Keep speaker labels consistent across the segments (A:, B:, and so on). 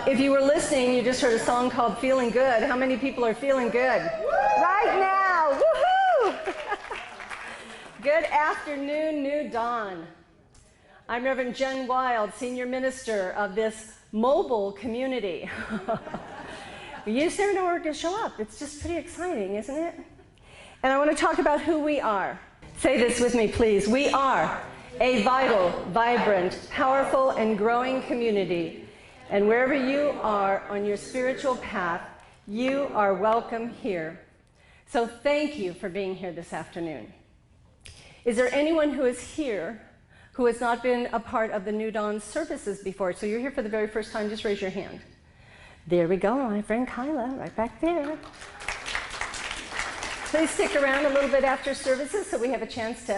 A: If you were listening, you just heard a song called Feeling Good. How many people are feeling good? Right now. Woohoo! Good afternoon, New Dawn. I'm Reverend Jen Wild, Senior Minister of this mobile community. You just never know where to show up. It's just pretty exciting, isn't it? And I want to talk about who we are. Say this with me, please. We are a vital, vibrant, powerful, and growing community. And wherever you are on your spiritual path, you are welcome here. So thank you for being here this afternoon. Is there anyone who is here who has not been a part of the New Dawn services before? So you're here for the very first time, just raise your hand. There we go, my friend Kyla, right back there. Please stick around a little bit after services so we have a chance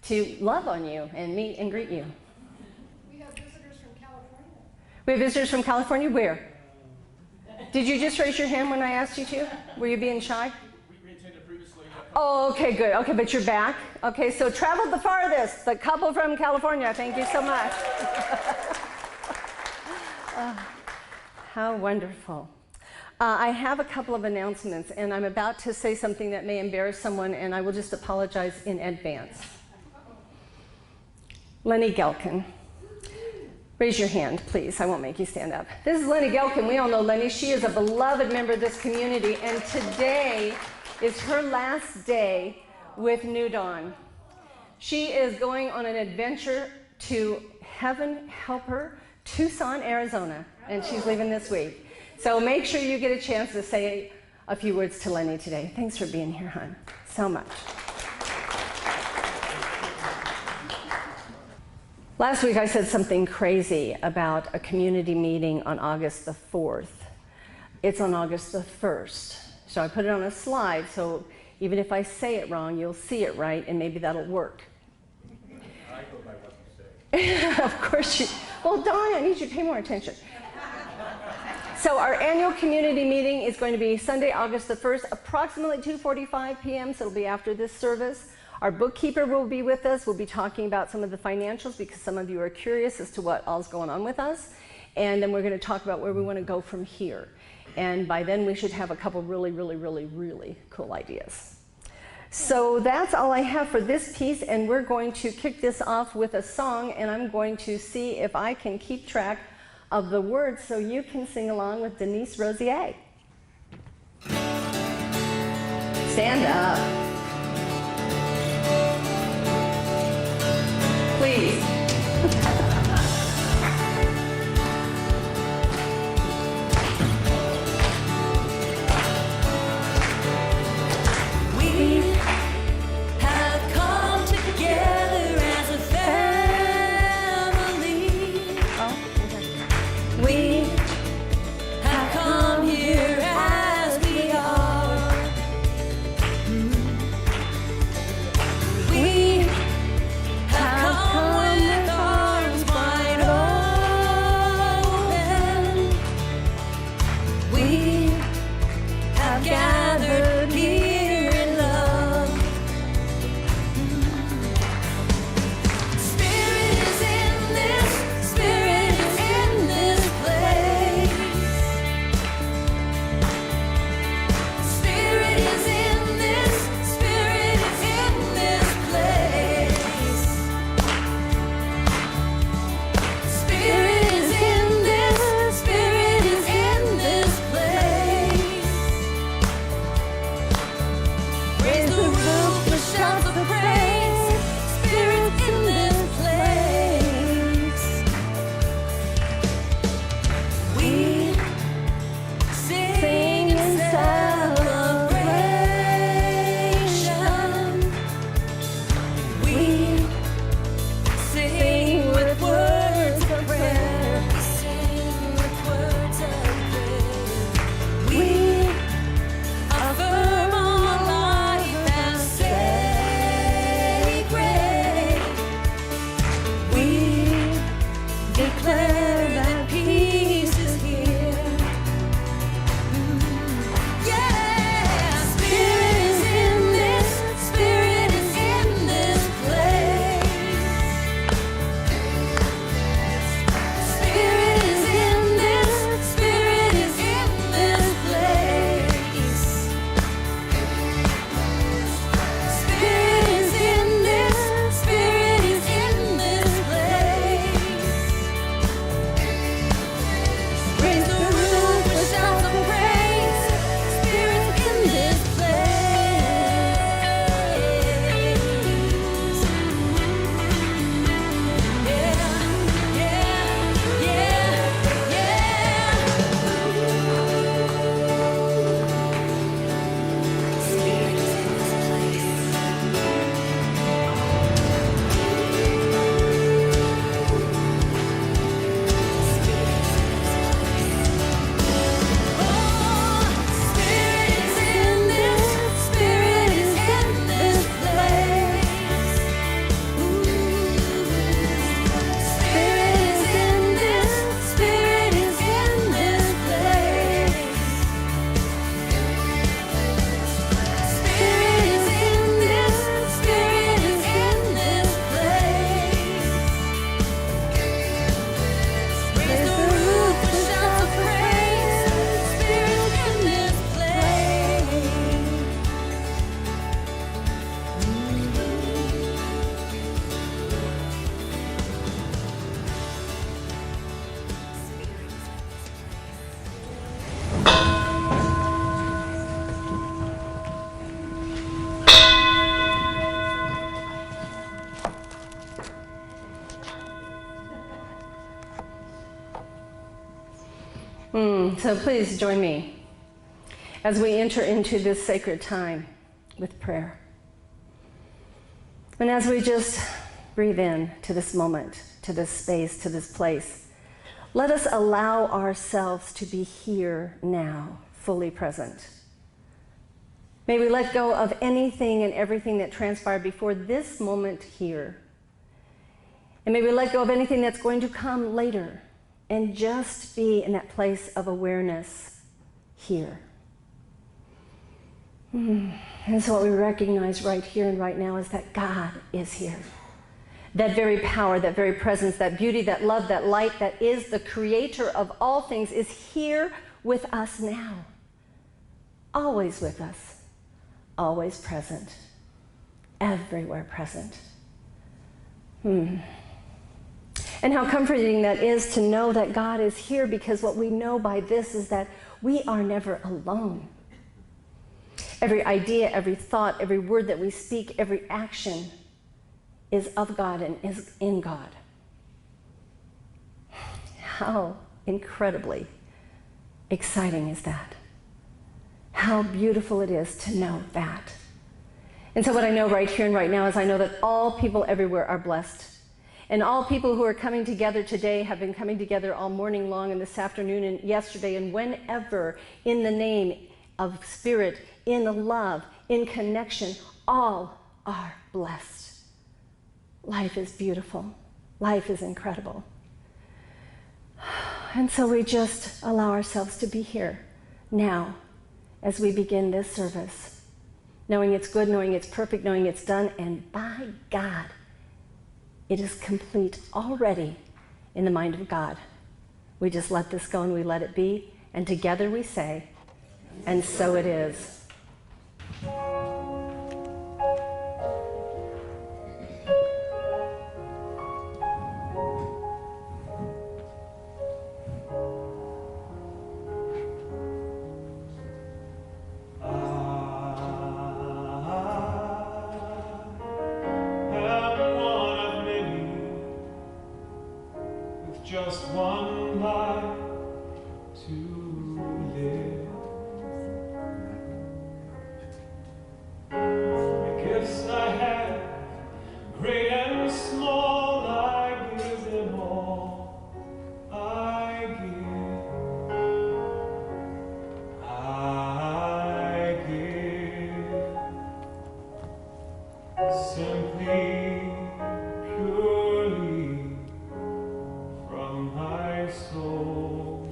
A: to love on you and meet and greet you.
B: We have visitors from California.
A: We have visitors from California? Where? Did you just raise your hand when I asked you to? Were you being shy?
C: We attended previously.
A: Oh, okay, good. Okay, but you're back. Okay, so traveled the farthest, the couple from California. Thank you so much. How wonderful. I have a couple of announcements, and I'm about to say something that may embarrass someone, and I will just apologize in advance. Lenny Gelkin. Raise your hand, please. I won't make you stand up. This is Lenny Gelkin. We all know Lenny. She is a beloved member of this community, and today is her last day with New Dawn. She is going on an adventure to Heaven Help Her, Tucson, Arizona, and she's leaving this week. So make sure you get a chance to say a few words to Lenny today. Thanks for being here, hon, so much. Last week I said something crazy about a community meeting on August the 4th. It's on August the 1st. So I put it on a slide, so even if I say it wrong, you'll see it right, and maybe that'll work.
C: I go by what you say.
A: Of course you, well, Dawn, I need you to pay more attention. So our annual community meeting is going to be Sunday, August the 1st, approximately 2:45 p.m., so it'll be after this service. Our bookkeeper will be with us. We'll be talking about some of the financials because some of you are curious as to what all's going on with us. And then we're going to talk about where we want to go from here. And by then we should have a couple really, really, really, really cool ideas. So that's all I have for this piece, and we're going to kick this off with a song, and I'm going to see if I can keep track of the words so you can sing along with Denise Rosier. Stand up. Please. So please join me as we enter into this sacred time with prayer. And as we just breathe in to this moment, to this space, to this place, let us allow ourselves to be here now, fully present. May we let go of anything and everything that transpired before this moment here. And may we let go of anything that's going to come later and just be in that place of awareness here. And so what we recognize right here and right now is that God is here. That very power, that very presence, that beauty, that love, that light that is the creator of all things is here with us now. Always with us. Always present. Everywhere present. And how comforting that is to know that God is here, because what we know by this is that we are never alone. Every idea, every thought, every word that we speak, every action is of God and is in God. How incredibly exciting is that? How beautiful it is to know that. And so what I know right here and right now is I know that all people everywhere are blessed. And all people who are coming together today have been coming together all morning long and this afternoon and yesterday and whenever, in the name of Spirit, in love, in connection, all are blessed. Life is beautiful. Life is incredible. And so we just allow ourselves to be here now as we begin this service, knowing it's good, knowing it's perfect, knowing it's done, and by God, it is complete already in the mind of God. We just let this go and we let it be, and together we say, and so it is.
D: Just one life to live. The gifts I have, great and small, I give them all. I give simply, purely. From my soul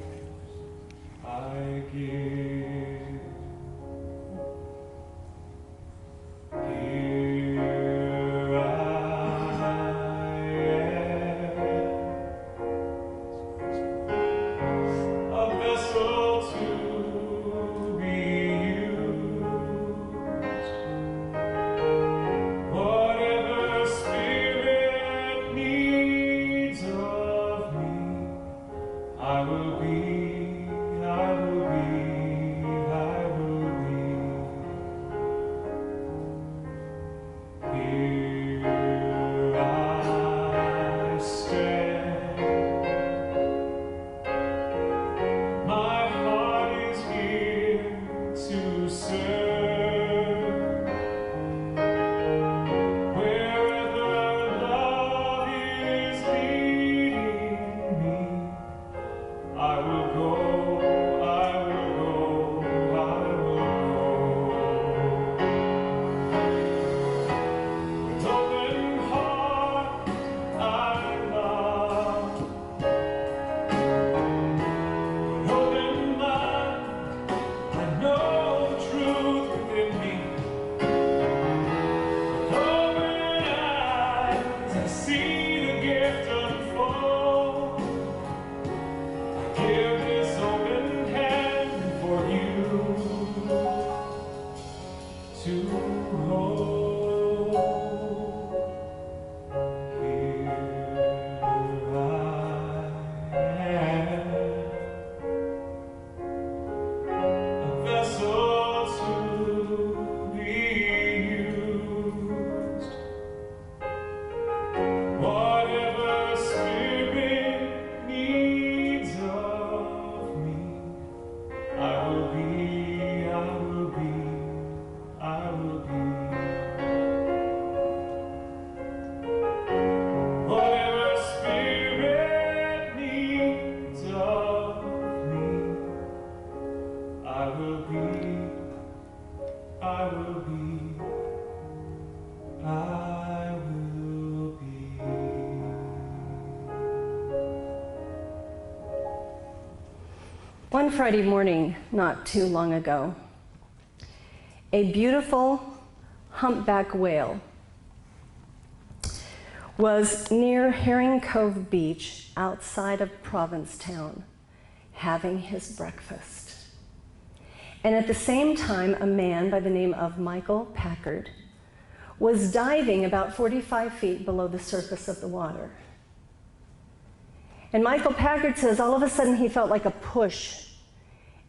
D: I give. Here I am, a vessel to be used. Whatever Spirit needs of me, I will be, I will be, I will be. Here I stand. My heart is here to serve. Wherever love is leading me, I will
A: One Friday morning, not too long ago, a beautiful humpback whale was near Herring Cove Beach outside of Provincetown having his breakfast. And at the same time, a man by the name of Michael Packard was diving about 45 feet below the surface of the water. And Michael Packard says all of a sudden he felt like a push,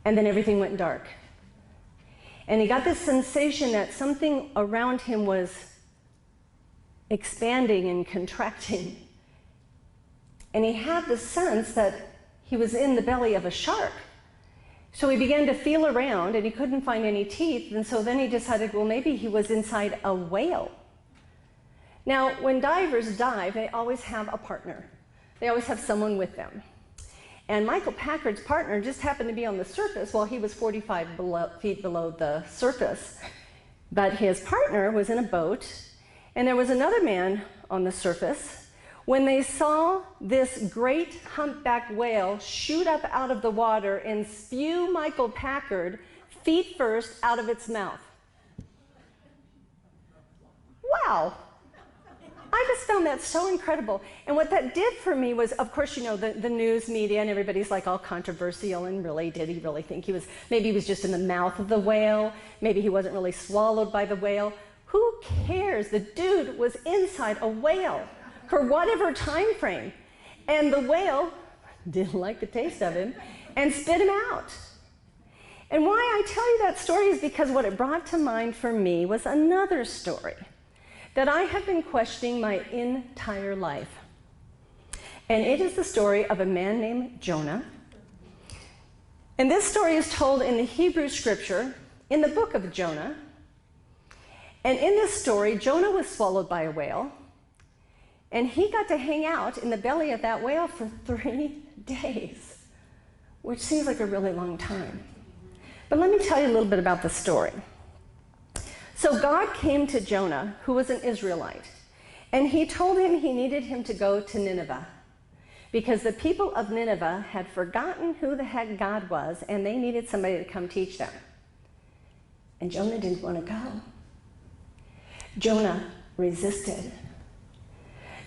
A: and then everything went dark. And he got this sensation that something around him was expanding and contracting. And he had the sense that he was in the belly of a shark. So he began to feel around, and he couldn't find any teeth, and so then he decided, well, maybe he was inside a whale. Now, when divers dive, they always have a partner. They always have someone with them. And Michael Packard's partner just happened to be on the surface while he was 45 feet below the surface. But his partner was in a boat, and there was another man on the surface. When they saw this great humpback whale shoot up out of the water and spew Michael Packard feet first out of its mouth. Wow. I just found that so incredible. And what that did for me was, of course, you know, the news media and everybody's like all controversial, and really, did he really think maybe he was just in the mouth of the whale? Maybe he wasn't really swallowed by the whale? Who cares? The dude was inside a whale for whatever time frame. And the whale didn't like the taste of him and spit him out. And why I tell you that story is because what it brought to mind for me was another story that I have been questioning my entire life. And it is the story of a man named Jonah. And this story is told in the Hebrew scripture, in the book of Jonah. And in this story, Jonah was swallowed by a whale, and he got to hang out in the belly of that whale for 3 days, which seems like a really long time. But let me tell you a little bit about the story. So God came to Jonah, who was an Israelite, and he told him he needed him to go to Nineveh because the people of Nineveh had forgotten who the heck God was, and they needed somebody to come teach them. And Jonah didn't want to go. Jonah resisted.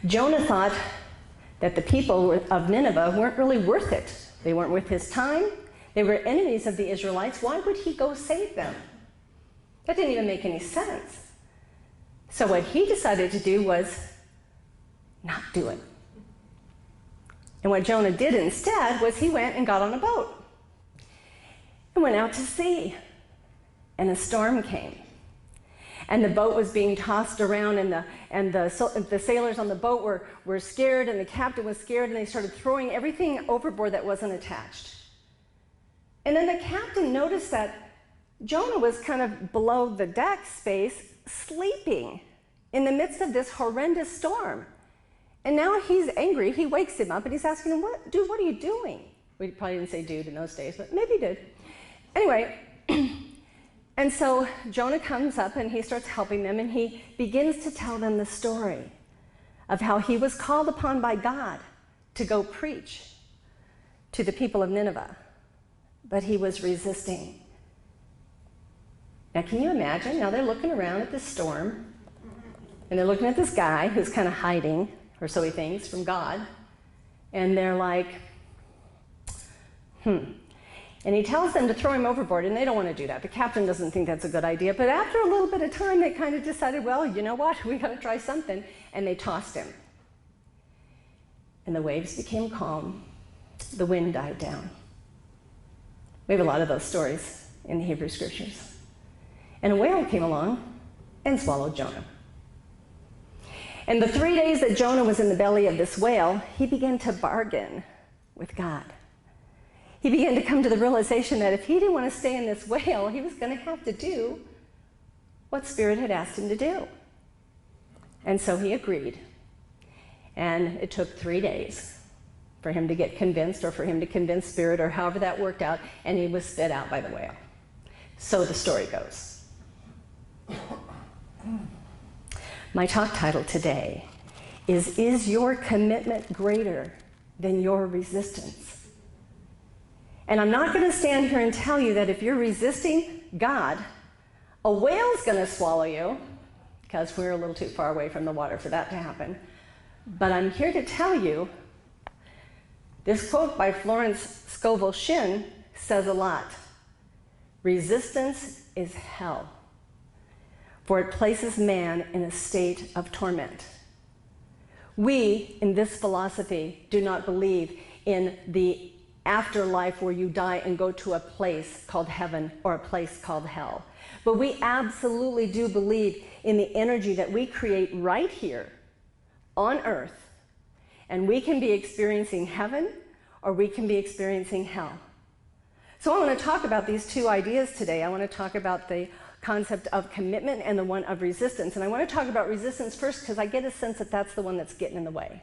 A: Jonah thought that the people of Nineveh weren't really worth it. They weren't worth his time. They were enemies of the Israelites. Why would he go save them? That didn't even make any sense. So what he decided to do was not do it. And what Jonah did instead was he went and got on a boat and went out to sea. And a storm came. And the boat was being tossed around, and the sailors on the boat were scared, and the captain was scared, and they started throwing everything overboard that wasn't attached. And then the captain noticed that Jonah was kind of below the deck space, sleeping in the midst of this horrendous storm. And now he's angry. He wakes him up, and he's asking him, dude, what are you doing? We probably didn't say dude in those days, but maybe he did. Anyway, and so Jonah comes up, and he starts helping them, and he begins to tell them the story of how he was called upon by God to go preach to the people of Nineveh, but he was resisting. Now, can you imagine? Now they're looking around at this storm, and they're looking at this guy who's kind of hiding, or so he thinks, from God, and they're like, And he tells them to throw him overboard, and they don't want to do that. The captain doesn't think that's a good idea, but after a little bit of time, they kind of decided, well, you know what? We got to try something, and they tossed him. And the waves became calm. The wind died down. We have a lot of those stories in the Hebrew scriptures. And a whale came along and swallowed Jonah. And the 3 days that Jonah was in the belly of this whale, he began to bargain with God. He began to come to the realization that if he didn't want to stay in this whale, he was going to have to do what Spirit had asked him to do. And so he agreed. And it took 3 days for him to get convinced, or for him to convince Spirit, or however that worked out, and he was spit out by the whale. So the story goes. My talk title today is your commitment greater than your resistance? And I'm not going to stand here and tell you that if you're resisting God, a whale's going to swallow you, because we're a little too far away from the water for that to happen. But I'm here to tell you, this quote by Florence Scovel Shinn says a lot. Resistance is hell, for it places man in a state of torment. We, in this philosophy, do not believe in the afterlife where you die and go to a place called heaven or a place called hell. But we absolutely do believe in the energy that we create right here on earth. And we can be experiencing heaven or we can be experiencing hell. So I want to talk about these two ideas today. I want to talk about the concept of commitment and the one of resistance. And I want to talk about resistance first because I get a sense that that's the one that's getting in the way.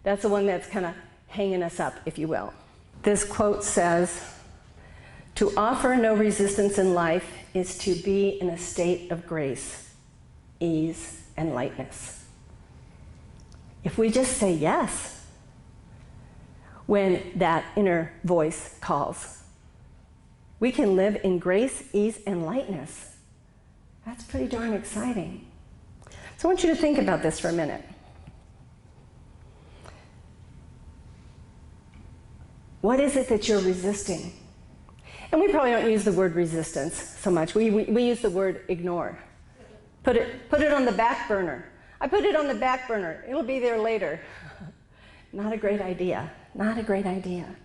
A: That's the one that's kind of hanging us up, if you will. This quote says, "To offer no resistance in life is to be in a state of grace, ease, and lightness." If we just say yes when that inner voice calls, we can live in grace, ease, and lightness. That's pretty darn exciting. So I want you to think about this for a minute. What is it that you're resisting? And we probably don't use the word resistance so much. We use the word ignore. Put it on the back burner. I put it on the back burner. It'll be there later. Not a great idea. Not a great idea.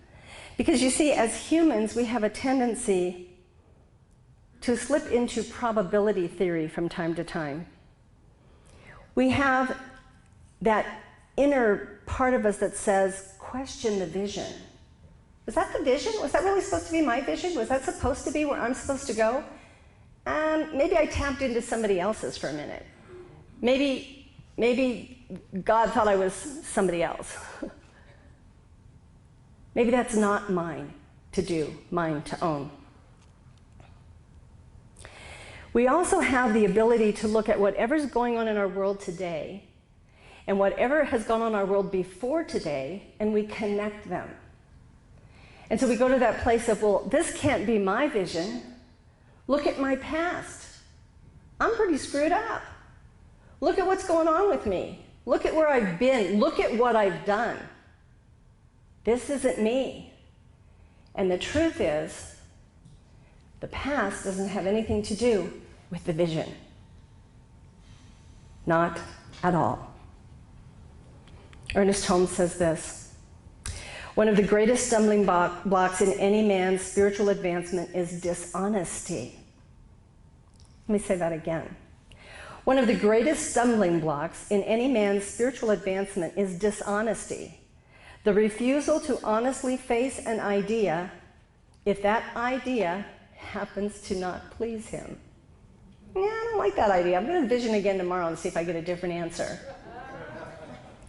A: Because you see, as humans, we have a tendency to slip into probability theory from time to time. We have that inner part of us that says, question the vision. Was that the vision? Was that really supposed to be my vision? Was that supposed to be where I'm supposed to go? Maybe I tapped into somebody else's for a minute. Maybe God thought I was somebody else. Maybe that's not mine to do, mine to own. We also have the ability to look at whatever's going on in our world today and whatever has gone on in our world before today, and we connect them. And so we go to that place of, well, this can't be my vision. Look at my past. I'm pretty screwed up. Look at what's going on with me. Look at where I've been. Look at what I've done. This isn't me. And the truth is, the past doesn't have anything to do with the vision. Not at all. Ernest Holmes says this: "One of the greatest stumbling blocks in any man's spiritual advancement is dishonesty." Let me say that again. One of the greatest stumbling blocks in any man's spiritual advancement is dishonesty. The refusal to honestly face an idea if that idea happens to not please him. Yeah, I don't like that idea. I'm going to vision again tomorrow and see if I get a different answer.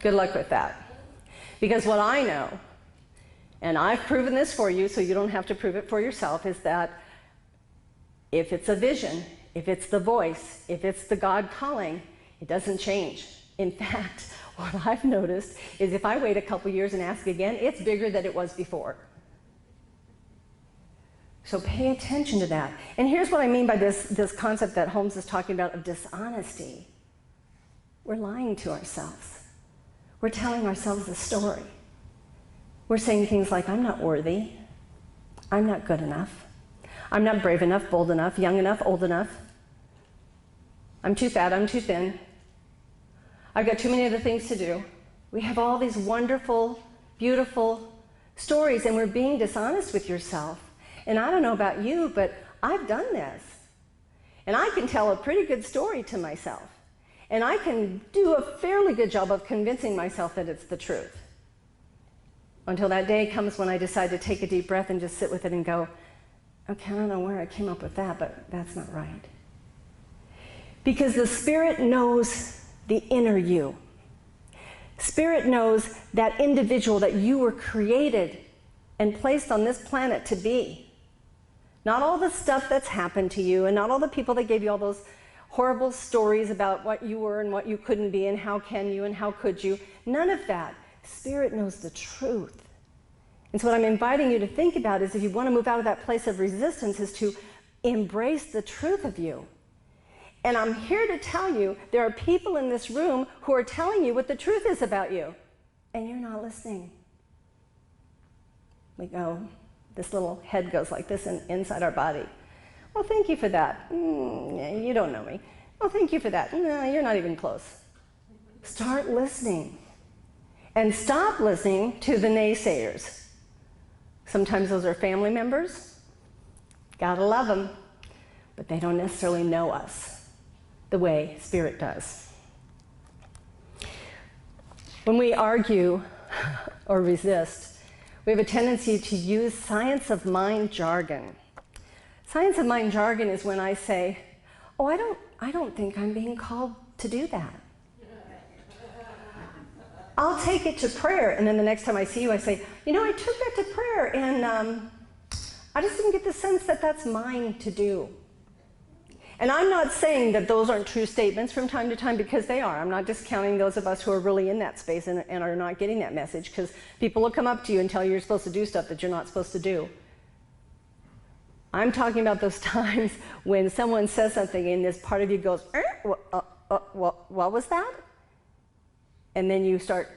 A: Good luck with that. Because what I know, and I've proven this for you so you don't have to prove it for yourself, is that if it's a vision, if it's the voice, if it's the God calling, it doesn't change. In fact, what I've noticed is if I wait a couple years and ask again, it's bigger than it was before. So pay attention to that. And here's what I mean by this concept that Holmes is talking about of dishonesty. We're lying to ourselves. We're telling ourselves a story. We're saying things like, I'm not worthy. I'm not good enough. I'm not brave enough, bold enough, young enough, old enough. I'm too fat, I'm too thin. I've got too many other things to do. We have all these wonderful, beautiful stories, and we're being dishonest with yourself. And I don't know about you, but I've done this. And I can tell a pretty good story to myself. And I can do a fairly good job of convincing myself that it's the truth. Until that day comes when I decide to take a deep breath and just sit with it and go, okay, I don't know where I came up with that, but that's not right. Because the Spirit knows the inner you. Spirit knows that individual that you were created and placed on this planet to be. Not all the stuff that's happened to you, and not all the people that gave you all those horrible stories about what you were and what you couldn't be and how can you and how could you. None of that. Spirit knows the truth. And so what I'm inviting you to think about is if you want to move out of that place of resistance is to embrace the truth of you. And I'm here to tell you there are people in this room who are telling you what the truth is about you. And you're not listening. We go, this little head goes like this inside our body. Well, thank you for that. You don't know me. Well, thank you for that. No, you're not even close. Start listening. And stop listening to the naysayers. Sometimes those are family members. Gotta love them. But they don't necessarily know us the way Spirit does. When we argue or resist, we have a tendency to use science of mind jargon. Science of mind jargon is when I say, oh, I don't think I'm being called to do that. I'll take it to prayer, and then the next time I see you, I say, you know, I took that to prayer, and I just didn't get the sense that that's mine to do. And I'm not saying that those aren't true statements from time to time, because they are. I'm not discounting those of us who are really in that space and are not getting that message, because people will come up to you and tell you you're supposed to do stuff that you're not supposed to do. I'm talking about those times when someone says something and this part of you goes, what was that? And then you start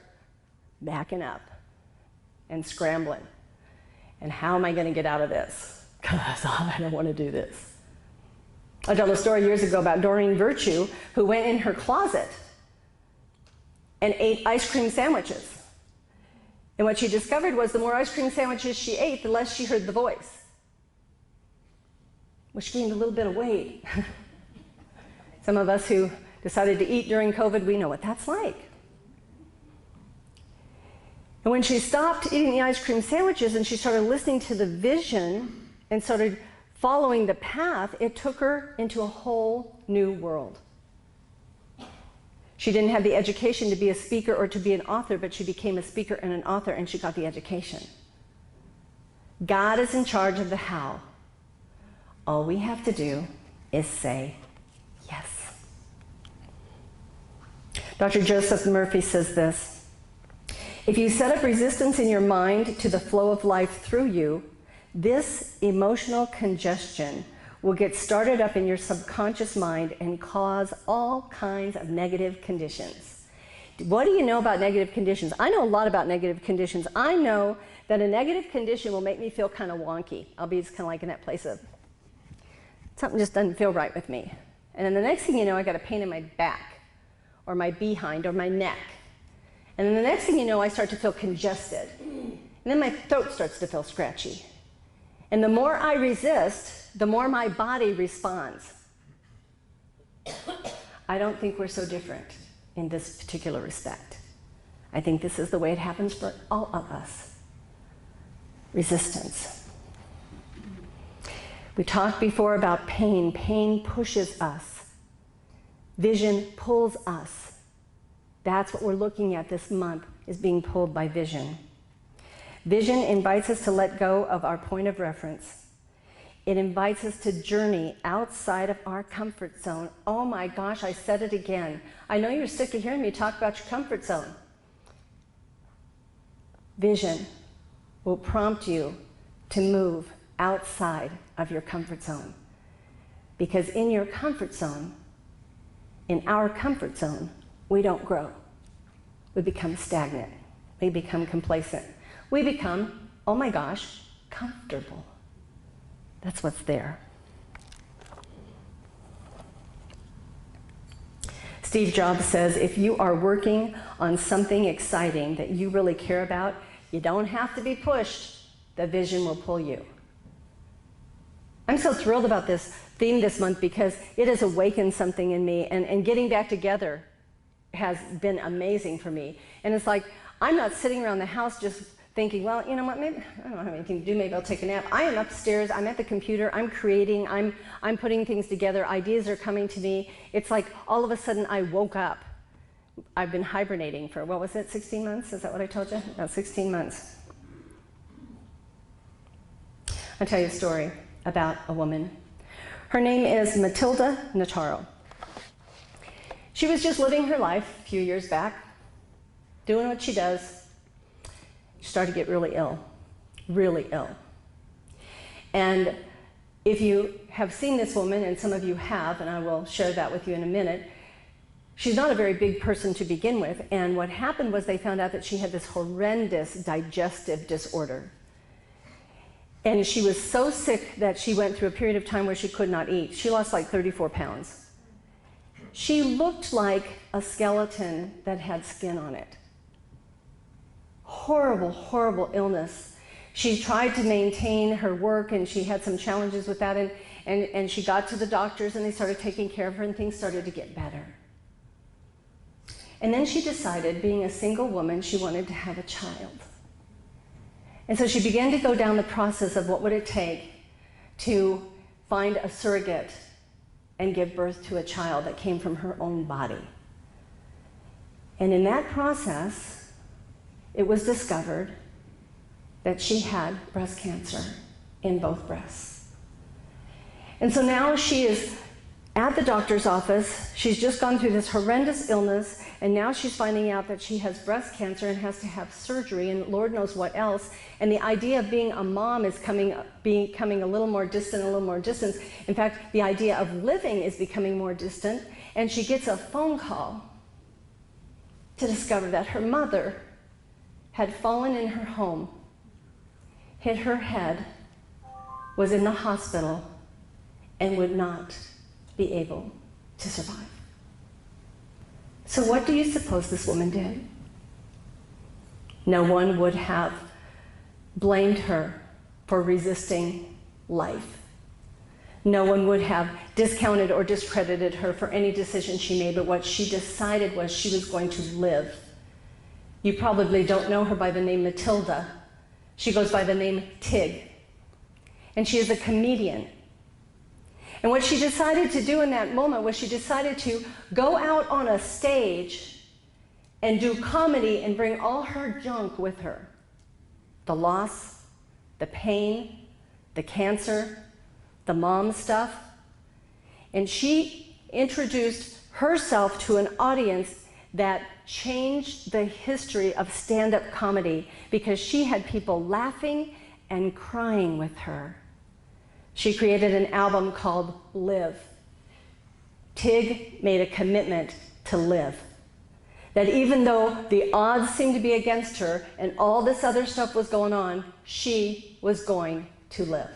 A: backing up and scrambling. And how am I going to get out of this? Because I don't want to do this. I told a story years ago about Doreen Virtue, who went in her closet and ate ice cream sandwiches. And what she discovered was the more ice cream sandwiches she ate, the less she heard the voice. Well, she gained a little bit of weight. Some of us who decided to eat during COVID, we know what that's like. And when she stopped eating the ice cream sandwiches and she started listening to the vision and started following the path, it took her into a whole new world. She didn't have the education to be a speaker or to be an author, but she became a speaker and an author, and she got the education. God is in charge of the how. All we have to do is say yes. Dr. Joseph Murphy says this: if you set up resistance in your mind to the flow of life through you, this emotional congestion will get started up in your subconscious mind and cause all kinds of negative conditions. What do you know about negative conditions? I know a lot about negative conditions. I know that a negative condition will make me feel kind of wonky. I'll be just kind of like in that place of, something just doesn't feel right with me. And then the next thing you know, I got a pain in my back, or my behind, or my neck. And then the next thing you know, I start to feel congested. And then my throat starts to feel scratchy. And the more I resist, the more my body responds. I don't think we're so different in this particular respect. I think this is the way it happens for all of us. Resistance. We talked before about pain. Pain pushes us. Vision pulls us. That's what we're looking at this month, is being pulled by vision. Vision invites us to let go of our point of reference. It invites us to journey outside of our comfort zone. Oh my gosh, I said it again. I know you're sick of hearing me talk about your comfort zone. Vision will prompt you to move outside of your comfort zone. Because in your comfort zone, in our comfort zone, we don't grow. We become stagnant. We become complacent. We become, oh my gosh, comfortable. That's what's there. Steve Jobs says, if you are working on something exciting that you really care about, you don't have to be pushed. The vision will pull you. I'm so thrilled about this theme this month because it has awakened something in me, and getting back together has been amazing for me. And it's like, I'm not sitting around the house just thinking, well, you know what, maybe I don't have anything to do, maybe I'll take a nap. I am upstairs, I'm at the computer, I'm creating, I'm putting things together, ideas are coming to me. It's like all of a sudden I woke up. I've been hibernating for, what was it, 16 months? Is that what I told you? No, 16 months. I'll tell you a story about a woman. Her name is Matilda Notaro. She was just living her life a few years back, doing what she does. She started to get really ill. really ill. And if you have seen this woman, and some of you have, and I will share that with you in a minute, she's not a very big person to begin with, and what happened was they found out that she had this horrendous digestive disorder. And she was so sick that she went through a period of time where she could not eat. She lost like 34 pounds. She looked like a skeleton that had skin on it. Horrible, horrible illness. She tried to maintain her work, and she had some challenges with that, and she got to the doctors, and they started taking care of her, and things started to get better. And then she decided, being a single woman, she wanted to have a child. And so she began to go down the process of what would it take to find a surrogate and give birth to a child that came from her own body. And in that process, it was discovered that she had breast cancer in both breasts. And so now she is at the doctor's office. She's just gone through this horrendous illness, and now she's finding out that she has breast cancer and has to have surgery and Lord knows what else. And the idea of being a mom is becoming a little more distant, a little more distant. In fact, the idea of living is becoming more distant, and she gets a phone call to discover that her mother had fallen in her home, hit her head, was in the hospital, and would not be able to survive. So what do you suppose this woman did? No one would have blamed her for resisting life. No one would have discounted or discredited her for any decision she made, but what she decided was she was going to live. You probably don't know her by the name Matilda. She goes by the name Tig, and she is a comedian. And what she decided to do in that moment was she decided to go out on a stage and do comedy and bring all her junk with her. The loss, the pain, the cancer, the mom stuff. And she introduced herself to an audience that changed the history of stand-up comedy because she had people laughing and crying with her. She created an album called Live. Tig made a commitment to live. That even though the odds seemed to be against her and all this other stuff was going on, she was going to live.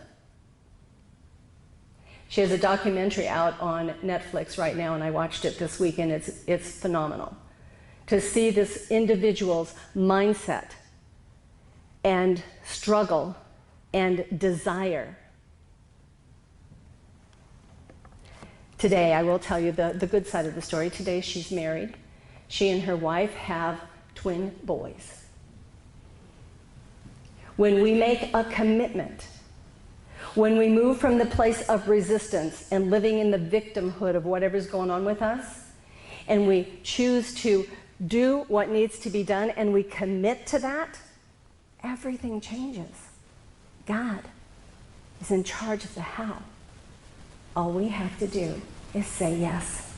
A: She has a documentary out on Netflix right now, and I watched it this week, and it's phenomenal. To see this individual's mindset and struggle and desire. Today, I will tell you the good side of the story. Today, she's married. She and her wife have twin boys. When we make a commitment, when we move from the place of resistance and living in the victimhood of whatever's going on with us, and we choose to do what needs to be done, and we commit to that, everything changes. God is in charge of the how. All we have to do is say yes.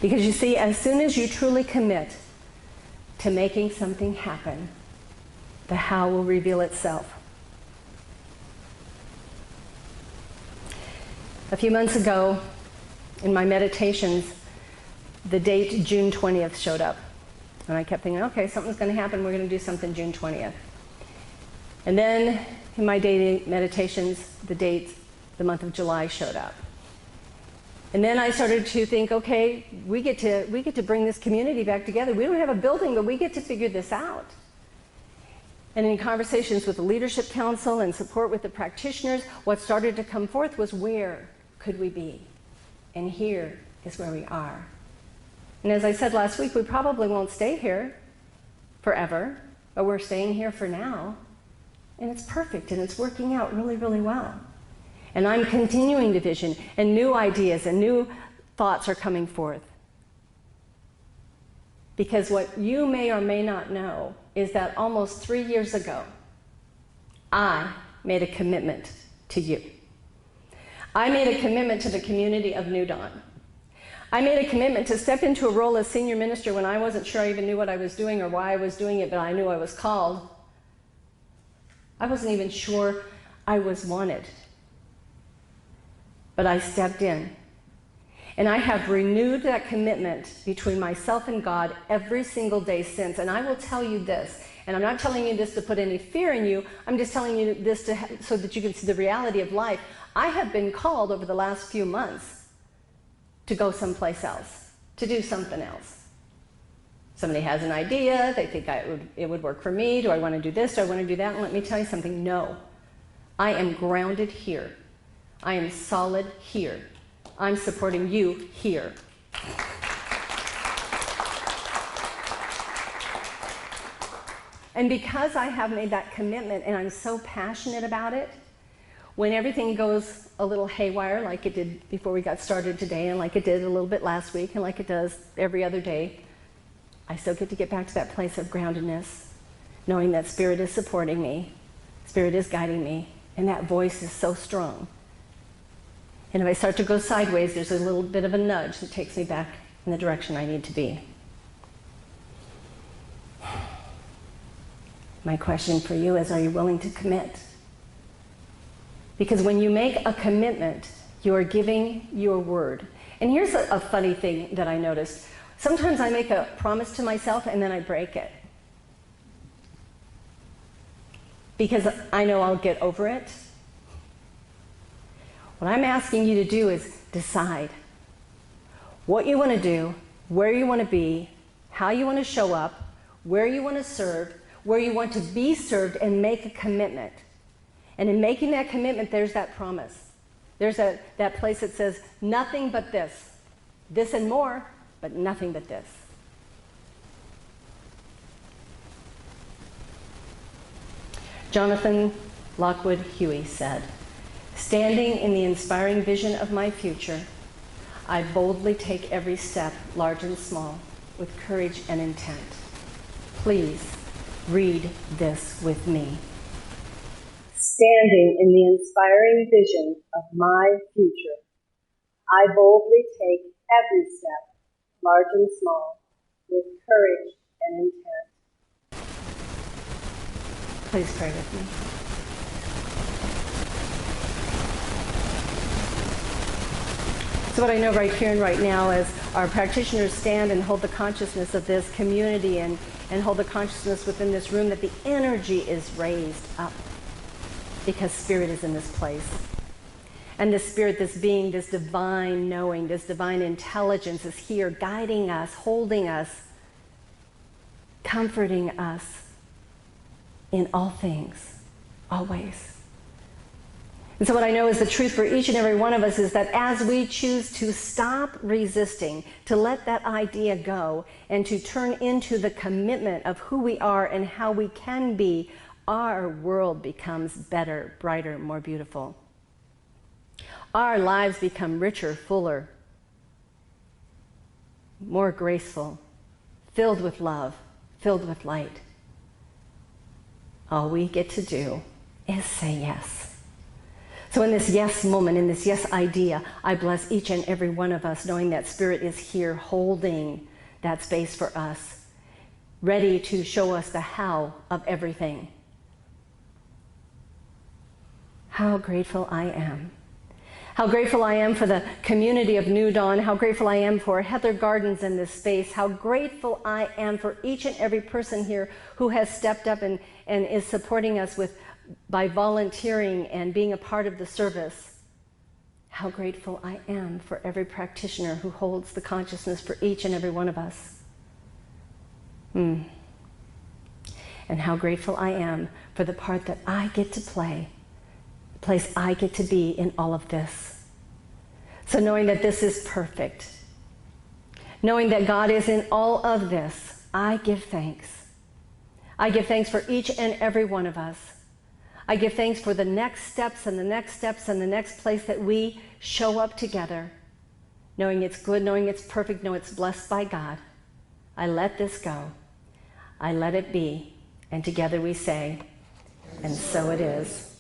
A: Because you see, as soon as you truly commit to making something happen, the how will reveal itself. A few months ago, in my meditations, the date June 20th showed up. And I kept thinking, okay, something's going to happen. We're going to do something June 20th. And then in my daily meditations, the month of July showed up. And then I started to think, okay, we get to bring this community back together. We don't have a building, but we get to figure this out. And in conversations with the Leadership Council and support with the practitioners, what started to come forth was, where could we be? And here is where we are. And as I said last week, we probably won't stay here forever, but we're staying here for now. And it's perfect, and it's working out really, really well. And I'm continuing to vision, and new ideas and new thoughts are coming forth. Because what you may or may not know is that almost 3 years ago, I made a commitment to you. I made a commitment to the community of New Dawn. I made a commitment to step into a role as senior minister when I wasn't sure I even knew what I was doing or why I was doing it, but I knew I was called. I wasn't even sure I was wanted. But I stepped in. And I have renewed that commitment between myself and God every single day since. And I will tell you this, and I'm not telling you this to put any fear in you, I'm just telling you this so that you can see the reality of life. I have been called over the last few months to go someplace else, to do something else. Somebody has an idea, they think it would work for me. Do I want to do this? Do I want to do that? And let me tell you something, no. I am grounded here. I am solid here. I'm supporting you here. And because I have made that commitment and I'm so passionate about it, when everything goes a little haywire like it did before we got started today and like it did a little bit last week and like it does every other day, I still get to get back to that place of groundedness, knowing that Spirit is supporting me, Spirit is guiding me, and that voice is so strong. And if I start to go sideways, there's a little bit of a nudge that takes me back in the direction I need to be. My question for you is, are you willing to commit? Because when you make a commitment, you are giving your word. And here's a funny thing that I noticed. Sometimes I make a promise to myself and then I break it. Because I know I'll get over it. What I'm asking you to do is decide what you want to do, where you want to be, how you want to show up, where you want to serve, where you want to be served, and make a commitment. And in making that commitment, there's that promise. There's that place that says, nothing but this. This and more, but nothing but this. Jonathan Lockwood Huey said, "Standing in the inspiring vision of my future, I boldly take every step, large and small, with courage and intent." Please read this with me. Standing in the inspiring vision of my future, I boldly take every step, large and small, with courage and intent. Please pray with me. So what I know right here and right now is our practitioners stand and hold the consciousness of this community and hold the consciousness within this room that the energy is raised up because Spirit is in this place. And this Spirit, this being, this divine knowing, this divine intelligence is here guiding us, holding us, comforting us in all things, always. And so what I know is the truth for each and every one of us is that as we choose to stop resisting, to let that idea go, and to turn into the commitment of who we are and how we can be, our world becomes better, brighter, more beautiful. Our lives become richer, fuller, more graceful, filled with love, filled with light. All we get to do is say yes. So in this yes moment, in this yes idea, I bless each and every one of us, knowing that Spirit is here holding that space for us, ready to show us the how of everything. How grateful I am. How grateful I am for the community of New Dawn. How grateful I am for Heather Gardens in this space. How grateful I am for each and every person here who has stepped up and is supporting us by volunteering and being a part of the service. How grateful I am for every practitioner who holds the consciousness for each and every one of us. And how grateful I am for the part that I get to play, the place I get to be in all of this. So knowing that this is perfect, knowing that God is in all of this, I give thanks. I give thanks for each and every one of us. I give thanks for the next steps and the next steps and the next place that we show up together, knowing it's good, knowing it's perfect, knowing it's blessed by God. I let this go. I let it be. And together we say, and so it is.